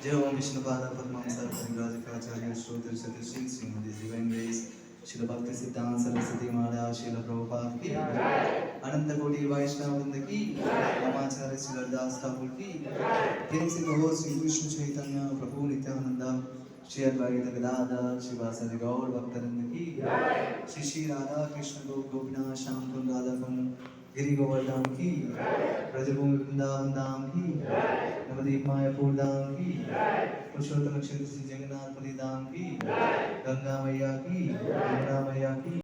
जय ओम विष्णुपाद पद्मांसा परिव्राजकाचार्य श्रोत्र Satish Shrimati divine grace शिल भक्ति सिद्धांत सरस्वती महाराज शिल प्रभुपाद की अनंत कोटि वैष्णव वृंद की रामाचार्य श्री हरदास ठाकुर की प्रेम से कहो श्री कृष्ण चैतन्य प्रभु नित्यानंद श्री अद्वैत गदाधर शिवासादि गौर भक्तवृंद की श्री श्री राधा कृष्ण गोपीनाथ श्याम कुंद राधा कुंद गिरी गोवर्धन की ब्रजभूमि वृंदावन धाम की नवदीप मायापुर धाम की पुरुषोत्तम क्षेत्र श्री जगन्नाथ पुरी धाम की गंगा मैया की यमुना मैया की